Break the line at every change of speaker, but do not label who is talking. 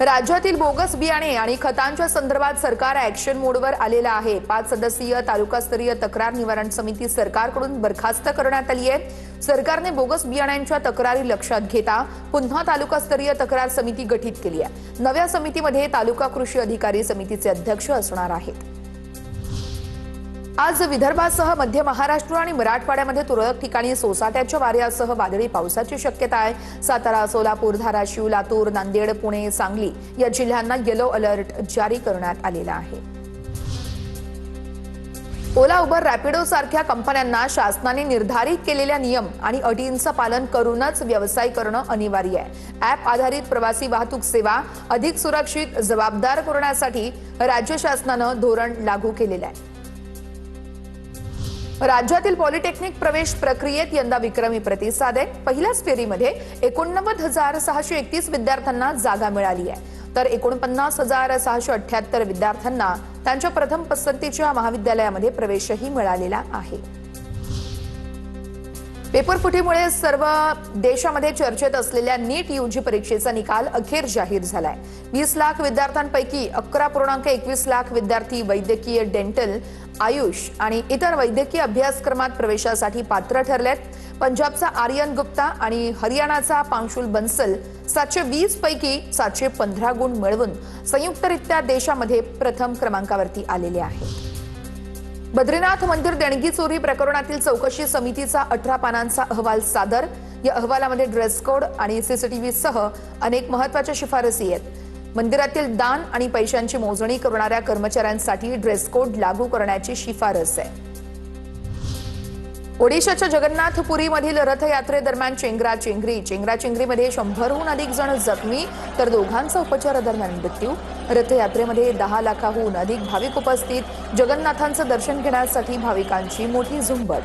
राज्यातील बोगस बियाणे आणि खतांच्या संदर्भात सरकार ऍक्शन मोडवर आलेलं आहे। 5 सदस्यीय तालुकास्तरीय तक्रार निवारण समिती सरकारकडून बरखास्त करण्यात आली आहे। सरकारने बोगस बियाण्यांच्या तक्रारी लक्षात घेता पुन्हा तालुकास्तरीय तक्रार समिती गठीत केली आहे। नव्या समितीमध्ये तालुका कृषी अधिकारी समितीचे अध्यक्ष असणार आहेत। आज विदर्भासह मध्य महाराष्ट्र आणि मराठवाड्यामध्ये तुरळक ठिकाणी सोसाट्याच्या वाऱ्यासह वादळी पावसाची शक्यता आहे। सातारा, सोलापूर, धाराशिव, लातूर, नांदेड, पुणे, सांगली या जिल्ह्यांना येलो अलर्ट जारी करण्यात आलेला आहे। ओला, उबर, रॅपिडो सारख्या कंपन्यांना शासनाने निर्धारित केलेल्या नियम आणि अटींचं पालन करूनच व्यवसाय करणं अनिवार्य आहे। ॲप आधारित प्रवासी वाहतूक सेवा अधिक सुरक्षित, जबाबदार करण्यासाठी राज्य शासनानं धोरण लागू केलेलं आहे। राज्यातील पॉलिटेक्निक प्रवेश प्रक्रियेत यंदा विक्रमी प्रतिसाद आहे। पहिल्याच फेरीमध्ये 89,631 विद्यार्थ्यांना जागा मिळाली आहे, तर 49,678 विद्यार्थ्यांना त्यांच्या प्रथम पसंतीच्या महाविद्यालयामध्ये प्रवेशही मिळालेला आहे। पेपर फुटीमुळे सर्व देशामध्ये चर्चेत असलेल्या नीट यूजी परीक्षेचा निकाल अखेर जाहीर झालाय। 20 लाख विद्यार्थ्यांपैकी 11.21 लाख विद्यार्थी वैद्यकीय, डेंटल, आयुष आणि इतर वैद्यकीय अभ्यासक्रमात प्रवेशासाठी पात्र ठरलेत। पंजाबचा आर्यन गुप्ता आणि हरियाणाचा पांशुल बन्सल 720 पैकी 715 गुण मिळवून संयुक्तरित्या देशामध्ये प्रथम क्रमांकावरती आलेले आहेत। बद्रीनाथ मंदिर देणगी चोरी प्रकरणातील चौकशी समितीचा 18 पानांचा अहवाल सादर। या अहवालामध्ये ड्रेस कोड आणि सीसीटीव्ही सह अनेक महत्त्वाच्या शिफारसी आहेत। मंदिरातील दान आणि पैशांची मोजणी करणाऱ्या कर्मचाऱ्यांसाठी ड्रेस कोड लागू करण्याची शिफारस आहे। ओडिशाच्या जगन्नाथपुरीमधील रथयात्रेदरम्यान चेंगराचेंगरीमध्ये 100हून अधिक जण जखमी, तर दोघांचा उपचारादरम्यान मृत्यू। रथयात्रेमध्ये 10 लाखाहून अधिक भाविक उपस्थित। जगन्नाथांचं दर्शन घेण्यासाठी भाविकांची मोठी झुंबड।